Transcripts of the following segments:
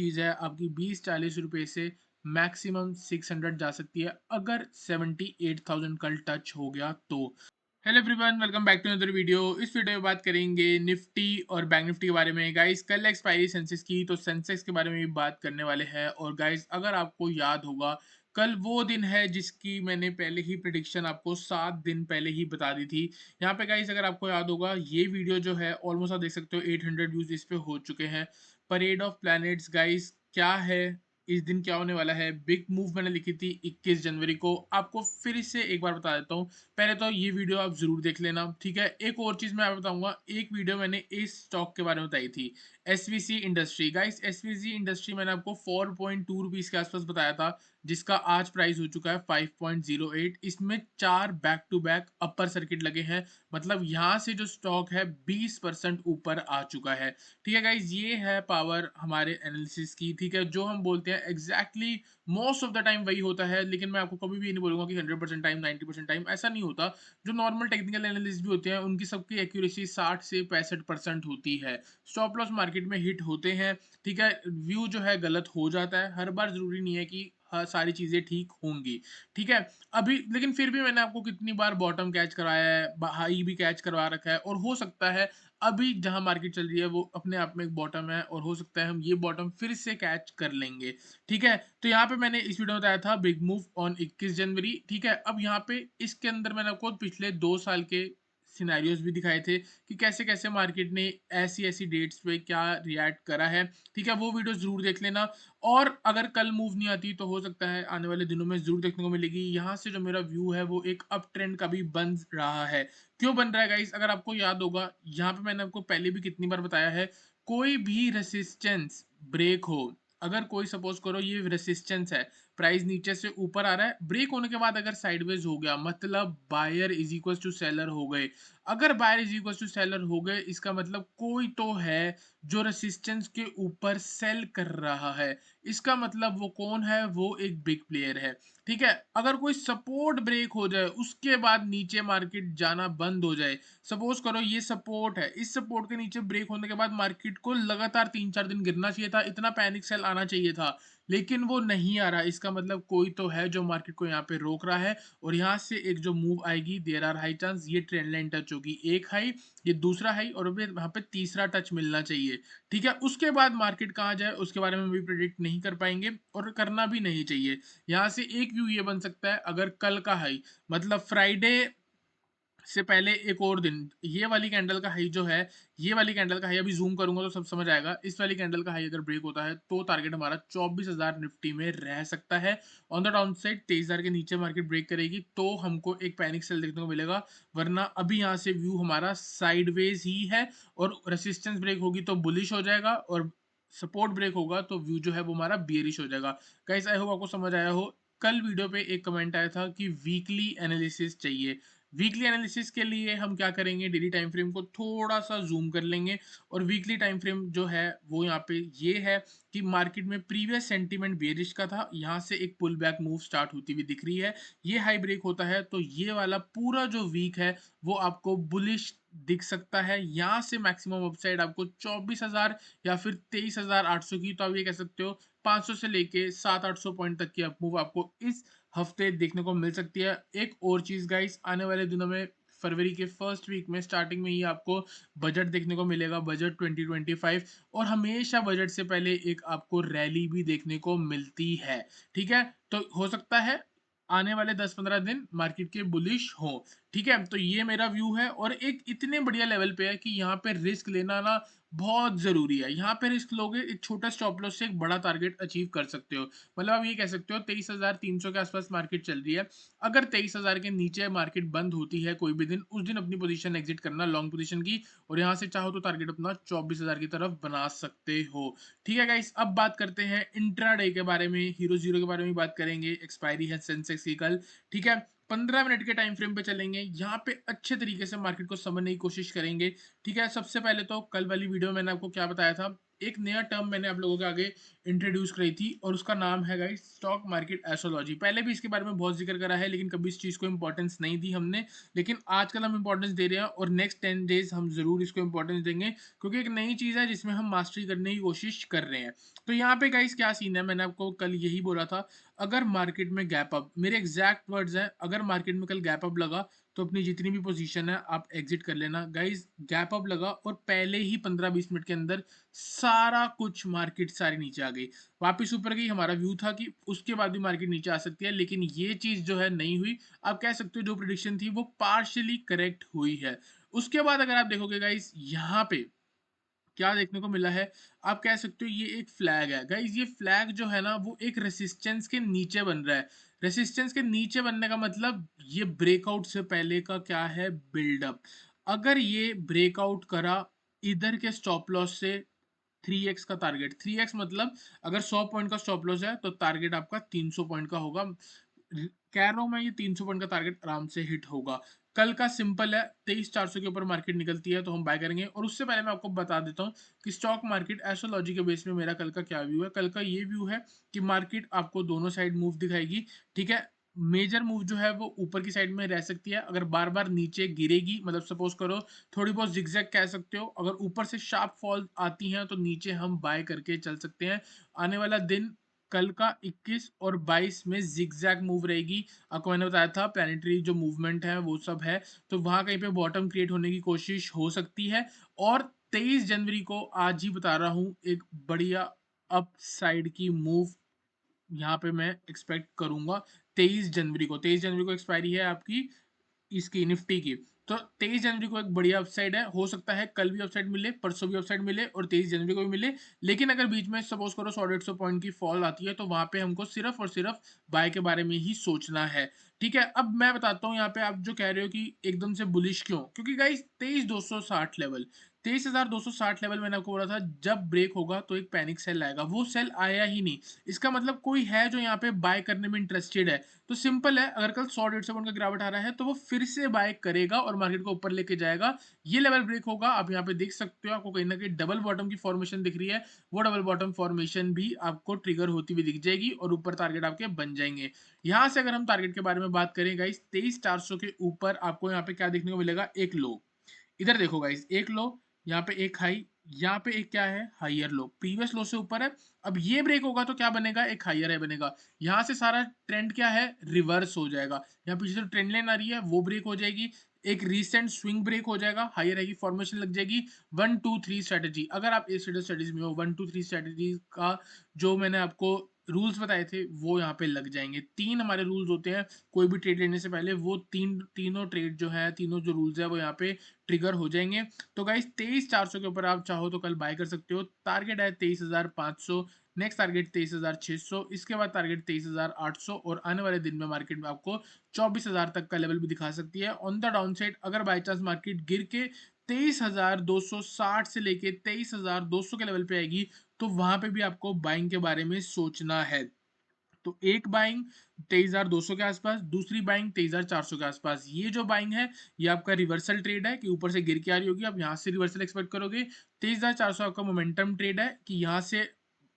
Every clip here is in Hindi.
चीज़ है आपकी 20-40 रुपए से मैक्सिमम 600 जा सकती है अगर 78,000 कल टच हो गया तो। Hello everyone, welcome back to another video. इस वीडियो में बात करेंगे निफ्टी और बैंक निफ्टी के बारे में। गाइस कल एक्सपायरी सेंसेक्स की, तो सेंसेक्स के बारे में भी बात करने वाले हैं। और गाइस अगर आपको याद होगा, कल वो दिन है जिसकी मैंने पहले ही प्रिडिक्शन आपको 7 दिन पहले ही बता दी थी। यहाँ पे गाइस अगर आपको याद होगा, ये वीडियो जो है ऑलमोस्ट आप देख सकते हो 800 व्यूज इस पे हो चुके हैं। परेड ऑफ प्लैनेट्स गाइस क्या है, इस दिन क्या होने वाला है। बिग मूव मैंने लिखी थी 21 जनवरी को, आपको फिर से एक बार बता देता हूँ। पहले तो ये वीडियो आप जरूर देख लेना, ठीक है। एक और चीज मैं आपको बताऊंगा, एक वीडियो मैंने इस स्टॉक के बारे में बताई थी, SVC industry. Guys SVC industry मैंने आपको 4.2 रुपीज के आसपास बताया था, जिसका आज प्राइस हो चुका है 5.08। इसमें 4 back to back upper circuit लगे हैं, मतलब यहाँ से जो स्टॉक है 20% ऊपर आ चुका है। ठीक है गाइज, ये है पावर हमारे एनालिसिस की, ठीक है। जो हम बोलते हैं exactly most of the time वही होता है, लेकिन मैं आपको कभी भी नहीं बोलूंगा कि 100% टाइम, 90% टाइम, ऐसा नहीं होता। जो नॉर्मल टेक्निकल एनालिस्ट भी होते हैं उनकी सबकी एक्यूरेसी 60 से 65% होती है। स्टॉप लॉस मार्केट में हिट होते हैं, ठीक है। व्यू जो है गलत हो जाता है हर बार, जरूरी नहीं है कि हाँ सारी चीजें ठीक होंगी, ठीक है। अभी लेकिन फिर भी मैंने आपको कितनी बार बॉटम कैच कराया है, हाई भी कैच करवा रखा है, और हो सकता है अभी जहां मार्केट चल रही है वो अपने आप में एक बॉटम है, और हो सकता है हम ये बॉटम फिर से कैच कर लेंगे, ठीक है। तो यहाँ पे मैंने इस वीडियो में बताया था बिग मूव ऑन 21 जनवरी, ठीक है। अब यहाँ पे इसके अंदर मैंने आपको पिछले 2 साल के सिनेरियोज भी दिखाए थे कि कैसे कैसे मार्केट ने ऐसी ऐसी डेट्स पे क्या रिएक्ट करा है, ठीक है। वो वीडियो जरूर देख लेना। और अगर कल मूव नहीं आती तो हो सकता है आने वाले दिनों में जरूर देखने को मिलेगी। यहाँ से जो मेरा व्यू है वो एक अप ट्रेंड का भी बन रहा है। क्यों बन रहा है गाइस, अगर आपको याद होगा, यहाँ पे मैंने आपको पहले भी कितनी बार बताया है, कोई भी रेसिस्टेंस ब्रेक हो, अगर कोई सपोज करो ये रेसिस्टेंस है, प्राइस नीचे से ऊपर आ रहा है, ब्रेक होने के बाद अगर साइडवेज हो गया, मतलब buyer is equal to seller हो गए। अगर buyer is equal to seller हो गए, इसका मतलब कोई तो है जो रेसिस्टेंस के ऊपर सेल कर रहा है। इसका मतलब वो कौन है, वो एक बिग प्लेयर है, ठीक है। अगर कोई सपोर्ट ब्रेक हो जाए, उसके बाद नीचे मार्केट जाना बंद हो जाए, सपोज करो ये सपोर्ट है, इस सपोर्ट के नीचे ब्रेक होने के बाद मार्केट को लगातार 3-4 दिन गिरना चाहिए था, इतना पैनिक सेल आना चाहिए था, लेकिन वो नहीं आ रहा। इसका मतलब कोई तो है जो मार्केट को यहाँ पे रोक रहा है, और यहाँ से एक जो मूव आएगी, देयर आर हाई चांस ये ट्रेंड लाइन टच होगी, एक हाई, ये दूसरा हाई, और अभी वहां पे तीसरा टच मिलना चाहिए, ठीक है। उसके बाद मार्केट कहाँ जाए उसके बारे में भी प्रिडिक्ट नहीं कर पाएंगे, और करना भी नहीं चाहिए। यहाँ से एक व्यू ये बन सकता है, अगर कल का हाई, मतलब फ्राइडे से पहले एक और दिन, ये वाली कैंडल का हाई जो है, ये वाली कैंडल का हाई अभी जूम करूंगा तो सब समझ आएगा, इस वाली कैंडल का हाई अगर ब्रेक होता है तो टारगेट हमारा 24,000 निफ्टी में रह सकता है। ऑन द डाउन साइड 23,000 के नीचे मार्केट ब्रेक करेगी तो हमको एक पैनिक सेल देखने को मिलेगा, वरना अभी यहाँ से व्यू हमारा साइडवेज ही है। और रेसिस्टेंस ब्रेक होगी तो बुलिश हो जाएगा, और सपोर्ट ब्रेक होगा तो व्यू जो है वो हमारा बियरिश हो जाएगा। गाइस आई होप आपको समझ आया हो। कल वीडियो पे एक कमेंट आया था कि वीकली एनालिसिस चाहिए। वीकली एनालिसिस के लिए हम क्या करेंगे, डेली टाइम फ्रेम को थोड़ा सा जूम कर लेंगे, और वीकली टाइम फ्रेम जो है वो यहाँ पे ये है कि मार्केट में प्रीवियस सेंटीमेंट बेरिश का था, यहाँ से एक पुल बैक मूव स्टार्ट होती हुई दिख रही है, ये हाई ब्रेक होता है तो ये वाला पूरा जो वीक है वो आपको बुलिश दिख सकता है। यहाँ से मैक्सिमम अपसाइड आपको 24,000 या फिर 23,800 की, तो आप ये कह सकते हो 500 से लेके 700-800 पॉइंट तक की अपमूव आपको इस हफ्ते देखने को मिल सकती है। एक और चीज गाइस, आने वाले दिनों में फरवरी के फर्स्ट वीक में स्टार्टिंग में ही आपको बजट देखने को मिलेगा, बजट 2025, और हमेशा बजट से पहले एक आपको रैली भी देखने को मिलती है, ठीक है। तो हो सकता है आने वाले 10-15 दिन मार्केट के बुलिश हो, ठीक है। तो ये मेरा व्यू है, और एक इतने बढ़िया लेवल पे है कि यहाँ पे रिस्क लेना ना बहुत जरूरी है। यहाँ पे रिस्क लोगे, एक छोटा स्टॉप लॉस से एक बड़ा टारगेट अचीव कर सकते हो। मतलब आप ये कह सकते हो 23,300 के आसपास मार्केट चल रही है, अगर 23,000 के नीचे मार्केट बंद होती है कोई भी दिन, उस दिन अपनी पोजीशन एग्जिट करना लॉन्ग पोजीशन की, और यहाँ से चाहो तो टारगेट अपना 24,000 की तरफ बना सकते हो, ठीक है गाइस। अब बात करते हैं इंट्राडे के बारे में, हीरो जीरो के बारे में बात करेंगे। एक्सपायरी है सेंसेक्स की कल, ठीक है। 15 मिनट के टाइम फ्रेम पे चलेंगे, यहाँ पे अच्छे तरीके से मार्केट को समझने की कोशिश करेंगे, ठीक है। सबसे पहले तो कल वाली वीडियो में मैंने आपको क्या बताया था, एक नया टर्म मैंने आप लोगों के आगे इंट्रोड्यूस करी थी और उसका नाम है गाइस स्टॉक मार्केट एस्ट्रोलॉजी। पहले भी इसके बारे में बहुत जिक्र करा है लेकिन कभी इस चीज़ को इंपॉर्टेंस नहीं दी हमने, लेकिन आजकल हम इंपॉर्टेंस दे रहे हैं और नेक्स्ट 10 डेज हम ज़रूर इसको इंपॉर्टेंस देंगे क्योंकि एक नई चीज़ है जिसमें हम मास्टरी करने की कोशिश कर रहे हैं। तो यहाँ पे गाइस क्या सीन है, मैंने आपको कल यही बोला था, अगर मार्केट में गैप अप, मेरे एग्जैक्ट वर्ड्स हैं, अगर मार्केट में कल गैप अप लगा तो अपनी जितनी भी पोजीशन है आप एग्जिट कर लेना। गाइस गैप अप लगा और पहले ही 15-20 मिनट के अंदर सारा कुछ मार्केट सारी नीचे आ गई, वापस ऊपर गई। हमारा व्यू था कि उसके बाद भी मार्केट नीचे आ सकती है, लेकिन ये चीज जो है नहीं हुई। आप कह सकते हो जो प्रिडिक्शन थी वो पार्शियली करेक्ट हुई है। उसके बाद अगर आप देखोगे गाइस यहाँ पे क्या देखने को मिला है, आप कह सकते हो ये एक फ्लैग है। गाइस ये फ्लैग जो है ना वो एक रेसिस्टेंस के नीचे बन रहा है। रेसिस्टेंस के नीचे बनने का मतलब ये ब्रेकआउट से पहले का क्या है, बिल्डअप। अगर ये ब्रेकआउट करा इधर के स्टॉप लॉस से 3x का टारगेट, 3x मतलब अगर 100 पॉइंट का स्टॉप लॉस है तो टारगेट आपका 300 पॉइंट का होगा। कह रहा हूं मैं ये 300 पॉइंट का टारगेट आराम से हिट होगा। कल का सिंपल है, 23,400 के ऊपर मार्केट निकलती है तो हम बाय करेंगे। और उससे पहले मैं आपको बता देता हूँ कि स्टॉक मार्केट एस्ट्रोलॉजी के बेस में मेरा कल का क्या व्यू है। कल का ये व्यू है कि मार्केट आपको दोनों साइड मूव दिखाएगी, ठीक है। मेजर मूव जो है वो ऊपर की साइड में रह सकती है, अगर बार बार नीचे गिरेगी मतलब सपोज करो थोड़ी बहुत जिगजैग कह सकते हो, अगर ऊपर से शार्प फॉल आती हैं तो नीचे हम बाय करके चल सकते हैं। आने वाला दिन कल का 21 और 22 में जिगजैग मूव रहेगी। आपको मैंने बताया था प्लानिटरी जो मूवमेंट है वो सब है, तो वहां कहीं पे बॉटम क्रिएट होने की कोशिश हो सकती है। और 23 जनवरी को आज ही बता रहा हूं एक बढ़िया अप साइड की मूव यहाँ पे मैं एक्सपेक्ट करूंगा। 23 जनवरी को एक्सपायरी है आपकी इसकी निफ्टी की। तो 23 जनवरी को एक बढ़िया अपसाइड है, हो सकता है कल भी अपसाइड मिले, परसों भी अपसाइड मिले और 23 जनवरी को भी मिले। लेकिन अगर बीच में सपोज करो 100-150 पॉइंट की फॉल आती है तो वहां पे हमको सिर्फ और सिर्फ बाय के बारे में ही सोचना है, ठीक है। अब मैं बताता हूँ यहाँ पे आप जो कह रहे हो कि एकदम से बुलिश क्यों, क्योंकि गाइस 23,260 लेवल, 23,260 लेवल मैंने आपको बोला था जब ब्रेक होगा तो एक पैनिक सेल आएगा, वो सेल आया ही नहीं। इसका मतलब कोई है जो यहाँ पे बाय करने में इंटरेस्टेड है। तो सिंपल है, अगर कल 100-150 पॉइंट का गिरावट आ रहा है तो वो फिर से बाय करेगा और मार्केट को ऊपर लेके जाएगा। ये लेवल ब्रेक होगा, आप यहाँ पे देख सकते हो, आपको कहीं ना कहीं डबल बॉटम की फॉर्मेशन दिख रही है, वो डबल बॉटम फॉर्मेशन भी आपको ट्रिगर होती हुई दिख जाएगी और ऊपर टारगेट आपके बन जाएंगे। यहाँ से अगर हम टारगेट के बारे में बात करें गाइस 23,400 के ऊपर आपको यहाँ पे क्या देखने को मिलेगा, एक लो। इधर देखो गाइस, एक लो, यहाँ पे एक हाई, यहाँ पे एक क्या है, हाइयर लो, प्रीवियस लो से ऊपर है। अब ये ब्रेक होगा तो क्या बनेगा, एक हाइयर है बनेगा। यहाँ से सारा ट्रेंड क्या है, रिवर्स हो जाएगा। यहाँ पीछे जो ट्रेंड लाइन आ रही है वो ब्रेक हो जाएगी, एक रिसेंट स्विंग ब्रेक हो जाएगा, हाइयर है की फॉर्मेशन लग जाएगी। 1-2-3 स्ट्रेटेजी, अगर आप इस स्ट्रेटेजी में हो 1-2-3 स्ट्रेटेजी का जो मैंने आपको रूल्स बताए थे वो यहाँ पे लग जाएंगे। तीन हमारे रूल्स होते हैं कोई भी ट्रेड लेने से पहले, वो तीनों ट्रेड जो है, तीनों जो रूल्स है वो यहाँ पे ट्रिगर हो जाएंगे। तो गाइस 23,400 के ऊपर आप चाहो तो कल बाय कर सकते हो। टारगेट है 23,500, नेक्स्ट टारगेट 23,600, इसके बाद टारगेट 23,800 और आने वाले दिन में मार्केट में आपको 24,000 तक का लेवल भी दिखा सकती है। ऑन द डाउन साइड अगर बाई चांस मार्केट गिर के 23,260 से लेके 23,200 के लेवल पे आएगी तो वहां पे भी आपको बाइंग के बारे में सोचना है। तो एक बाइंग 23,200 के आसपास, दूसरी बाइंग 23,400 के आसपास। ये जो बाइंग है ये आपका रिवर्सल ट्रेड है कि ऊपर से गिर के आ रही होगी, आप यहाँ से रिवर्सल एक्सपेक्ट करोगे। 23,400 आपका मोमेंटम ट्रेड है कि यहाँ से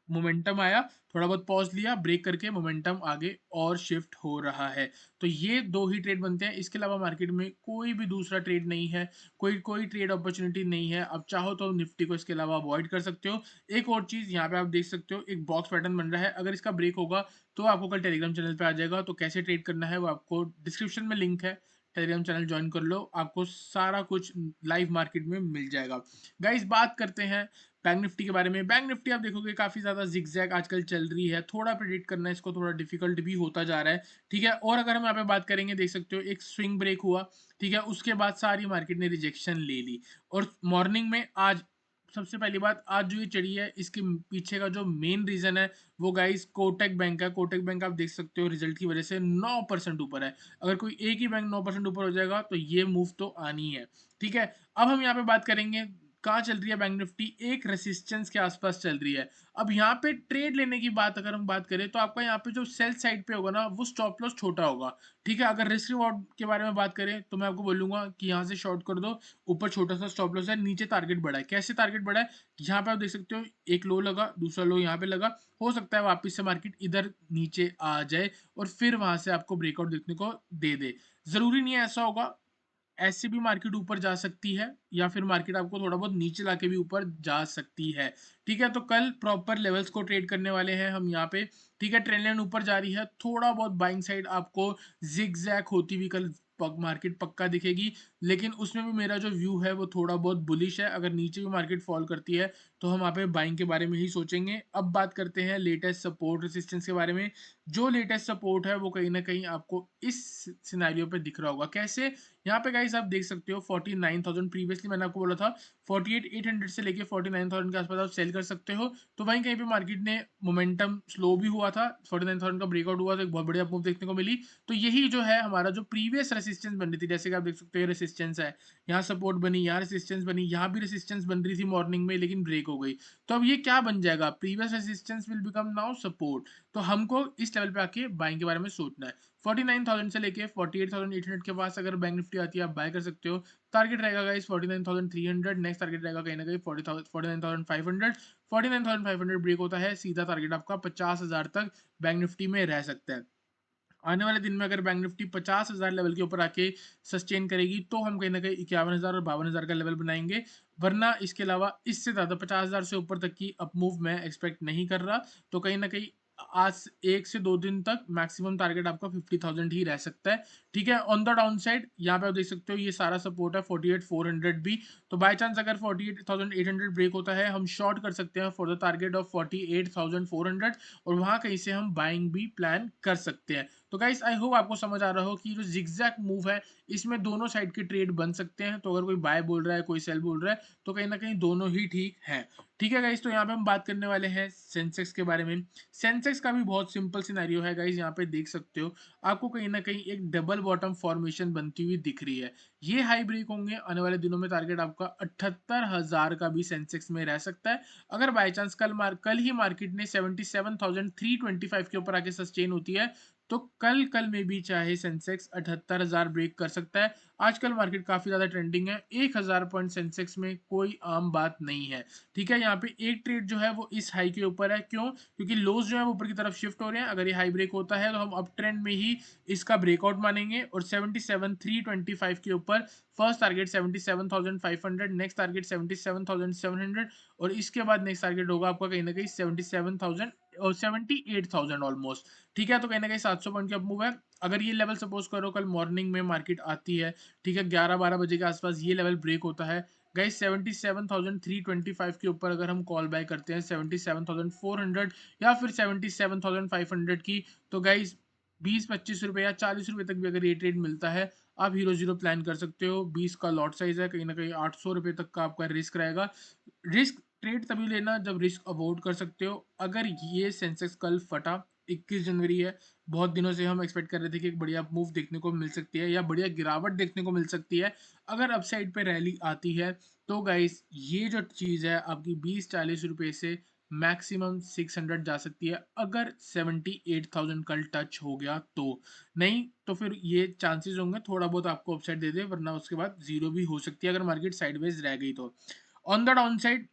मोमेंटम आया, थोड़ा बहुत पॉज लिया, ब्रेक करके मोमेंटम आगे और शिफ्ट हो रहा है। तो ये दो ही ट्रेड बनते हैं, इसके अलावा मार्केट में कोई भी दूसरा ट्रेड नहीं है, कोई कोई ट्रेड अपॉर्चुनिटी नहीं है। अब चाहो तो निफ्टी को इसके अलावा अवॉइड कर सकते हो। एक और चीज यहाँ पे आप देख सकते हो, एक बॉक्स पैटर्न बन रहा है, अगर इसका ब्रेक होगा तो आपको कल टेलीग्राम चैनल पे आ जाएगा। तो कैसे ट्रेड करना है वो आपको डिस्क्रिप्शन में लिंक है, टेलीग्राम चैनल ज्वाइन कर लो, आपको सारा कुछ लाइव मार्केट में मिल जाएगा। गाइस बात करते हैं बैंक निफ्टी के बारे में। बैंक निफ्टी आप देखोगे काफी ज्यादा जिगजैग आजकल चल रही है, थोड़ा प्रेडिक्ट करना इसको थोड़ा डिफिकल्ट भी होता जा रहा है, ठीक है। और अगर हम यहाँ पे बात करेंगे, देख सकते हो एक स्विंग ब्रेक हुआ, ठीक है, उसके बाद सारी मार्केट ने रिजेक्शन ले ली। और मॉर्निंग में आज सबसे पहली बात, आज जो ये चढ़ी है इसके पीछे का जो मेन रीजन है वो गाइस कोटक बैंक है। कोटक बैंक आप देख सकते हो रिजल्ट की वजह से 9% ऊपर है। अगर कोई एक ही बैंक 9% ऊपर हो जाएगा तो ये मूव तो आनी है, ठीक है। अब हम यहाँ पे बात करेंगे कहाँ चल रही है बैंक निफ्टी, एक रेसिस्टेंस के आसपास चल रही है। अब यहाँ पे ट्रेड लेने की बात अगर हम बात करें तो आपका यहाँ पे जो सेल साइड पे होगा ना वो स्टॉप लॉस छोटा होगा। ठीक है, अगर रिस्क रिवॉर्ड के बारे में बात करें तो मैं आपको बोलूंगा कि यहाँ से शॉर्ट कर दो, ऊपर छोटा सा स्टॉप लॉस है, नीचे टारगेट बड़ा है। कैसे टारगेट बड़ा है, यहाँ पे आप देख सकते हो एक लो लगा, दूसरा लो यहाँ पे लगा, हो सकता है वापस से मार्केट इधर नीचे आ जाए और फिर वहां से आपको ब्रेकआउट देखने को दे। जरूरी नहीं है ऐसा होगा, ऐसे भी मार्केट ऊपर जा सकती है या फिर मार्केट आपको थोड़ा बहुत नीचे लाके भी ऊपर जा सकती है। ठीक है, तो कल प्रॉपर लेवल्स को ट्रेड करने वाले हैं हम यहाँ पे। ठीक है, ट्रेंड लाइन ऊपर जा रही है, थोड़ा बहुत बाइंग साइड आपको जिग जैग होती हुई कल मार्केट पक्का दिखेगी, लेकिन उसमें भी मेरा जो व्यू है वो थोड़ा बहुत बुलिश है। अगर नीचे भी मार्केट फॉल करती है तो हम वहाँ पे बाइंग के बारे में ही सोचेंगे। अब बात करते हैं लेटेस्ट सपोर्ट रेसिस्टेंस के बारे में। जो लेटेस्ट सपोर्ट है वो कहीं ना कहीं आपको इस सिनेरियो पे दिख रहा होगा। कैसे, यहाँ पे गाइस आप देख सकते हो 49,000, प्रीवियसली मैंने आपको बोला था 48,800 से लेके 49,000 के आसपास आप सेल कर सकते हो। तो वहीं कहीं पे मार्केट ने मोमेंटम स्लो भी हुआ था, 49,000 का ब्रेकआउट हुआ तो एक बहुत बढ़िया मूव देखने को मिली। तो यही जो है हमारा जो प्रीवियस रेसिस्टेंस बन रही थी, जैसे कि आप देख सकते हो रेसिस्टेंस है, यहाँ सपोर्ट बनी, यहाँ रेसिस्टेंस बनी, यहाँ भी रेसिस्टेंस बन रही थी मॉर्निंग में लेकिन ब्रेक हो गई। तो अब ये क्या बन जाएगा, previous resistance will become now support. तो हमको इस लेवल पे आके बाइंग के बारे में सोचना है। 49,000 से लेके 48,800 के पास अगर बैंक निफ्टी आती है आप बाय कर सकते हो। टारगेट रहेगा गाइस 49,300, नेक्स्ट टारगेट रहेगा कहीं ना कहीं 49,500। 49,500 ब्रेक होता है, सीधा टारगेट आपका 50,000 तक बैंक निफ्टी में रह सकता है। आने वाले दिन में अगर बैंक निफ्टी 50,000 लेवल के ऊपर आके सस्टेन करेगी तो हम कहीं ना कहीं 51,000 और 52,000 का लेवल बनाएंगे, वरना इसके अलावा इससे ज्यादा 50,000 से ऊपर तक की अप मूव मैं एक्सपेक्ट नहीं कर रहा। तो कहीं ना कहीं आज 1 से 2 दिन तक मैक्सिमम टारगेट आपका 50,000 ही रह सकता है। ठीक है, ऑन द डाउन साइड यहाँ पे आप देख सकते हो ये सारा सपोर्ट है 48,400 भी। तो बाय चांस अगर 48,800 ब्रेक होता है हम शॉर्ट कर सकते हैं फॉर द टारगेट ऑफ 48,400, और वहां कहीं से हम बाइंग भी प्लान कर सकते हैं। तो गाइस आई होप आपको समझ आ रहा हो कि जो जिगजैग मूव है इसमें दोनों साइड के ट्रेड बन सकते हैं। तो अगर कोई बाय बोल रहा है कोई सेल बोल रहा है तो कहीं ना कहीं दोनों ही ठीक है। ठीक है गाइस, तो यहाँ पे हम बात करने वाले हैं सेंसेक्स के बारे में। सेंसेक्स का भी बहुत सिंपल सिनेरियो है गाइस, यहाँ पे देख सकते हो आपको कहीं ना कहीं एक डबल बॉटम फॉर्मेशन बनती हुई दिख रही है। ये हाई ब्रेक होंगे आने वाले दिनों में, टारगेट आपका 78,000 का भी सेंसेक्स में रह सकता है। अगर बाई चांस कल ही मार्केट ने 77,325 के ऊपर आके सस्टेन होती है तो कल कल में भी चाहे सेंसेक्स 78,000 ब्रेक कर सकता है। आजकल मार्केट काफी ज्यादा ट्रेंडिंग है, 1,000 पॉइंट सेंसेक्स में कोई आम बात नहीं है। ठीक है, यहाँ पे एक ट्रेड जो है वो इस हाई के ऊपर है, क्यों, क्योंकि लोज जो है वो ऊपर की तरफ शिफ्ट हो रहे हैं। अगर ये हाई ब्रेक होता है तो हम अप ट्रेंड में ही इसका ब्रेकआउट मानेंगे, और 77,325 के ऊपर फर्स्ट टारगेट 77,500, नेक्स्ट टारगेट 77,700, और इसके बाद नेक्स्ट टारगेट होगा आपका कहीं ना कहीं 77,000 और 78,000 ऑलमोस्ट। ठीक है, तो कहीं ना कहीं 700 पॉइंट की अप मूव है। अगर ये लेवल सपोज करो कल मॉर्निंग में मार्केट आती है, ठीक है, 11-12 बजे के आसपास ये लेवल ब्रेक होता है गाइस 77,325 के ऊपर अगर हम कॉल बाय करते हैं 77,400 या फिर 77,500 की, तो गाइस 20-25 रुपए या 40 रुपए तक भी अगर ये ट्रेड मिलता है आप हीरो जीरो प्लान कर सकते हो। 20 का लॉट साइज है, कहीं ना कहीं 800 रुपए तक का आपका रिस्क रहेगा। रिस्क ट्रेड तभी लेना जब रिस्क अवॉइड कर सकते हो। अगर ये सेंसेक्स कल फटा, 21 जनवरी है, बहुत दिनों से हम एक्सपेक्ट कर रहे थे कि एक बढ़िया मूव देखने को मिल सकती है या बढ़िया गिरावट देखने को मिल सकती है। अगर अपसाइड पे रैली आती है तो गाइस ये जो चीज है आपकी 20-40 रुपए से मैक्सिमम 600 जा सकती है, अगर 78,000 कल टच हो गया तो। नहीं तो फिर ये चांसेस होंगे थोड़ा बहुत आपको अपसाइड दे दे, वरना उसके बाद जीरो भी हो सकती है अगर मार्केट साइडवेज रह गई तो। ऑन द डाउन साइड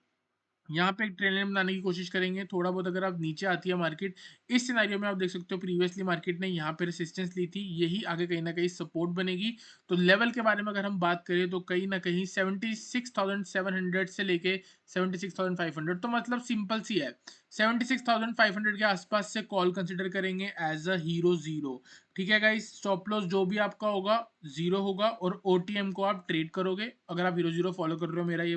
यहाँ पे एक ट्रेंड लाइन बनाने की कोशिश करेंगे थोड़ा बहुत। अगर आप नीचे आती है मार्केट, इस सिनेरियो में आप देख सकते हो प्रीवियसली मार्केट ने यहाँ पे रेसिस्टेंस ली थी, यही आगे कहीं ना कहीं सपोर्ट बनेगी। तो लेवल के बारे में अगर हम बात करें तो कहीं ना कहीं 76,700 से लेके 76,500, तो मतलब सिंपल सी है, 76,500 के आसपास से कॉल कंसिडर करेंगे एज अ हीरो जीरो। ठीक है गाइस, स्टॉप लॉस जो भी आपका होगा जीरो होगा, और ओटीएम को आप ट्रेड करोगे अगर आप हीरो जीरो फॉलो कर रहे हो मेरा ये।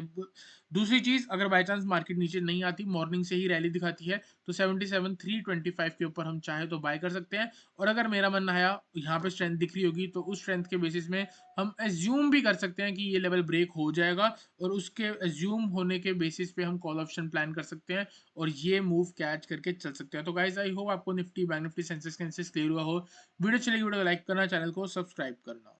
दूसरी चीज, अगर बाय चांस मार्केट नीचे नहीं आती, मॉर्निंग से ही रैली दिखाती है, तो 77,325 के ऊपर हम चाहे तो बाय कर सकते हैं। और अगर मेरा मन आया यहाँ पे स्ट्रेंथ दिख रही होगी तो उस स्ट्रेंथ के बेसिस में हम एज्यूम भी कर सकते हैं कि ये लेवल ब्रेक हो जाएगा, और उसके एज्यूम होने के बेसिस पे हम कॉल ऑप्शन प्लान कर सकते हैं और ये मूव कैच करके चल सकते हैं। तो गाइस आई होप आपको Nifty bank Nifty Sensex clear हुआ हो। वीडियो चलेगी, वीडियो को लाइक करना, चैनल को सब्सक्राइब करना।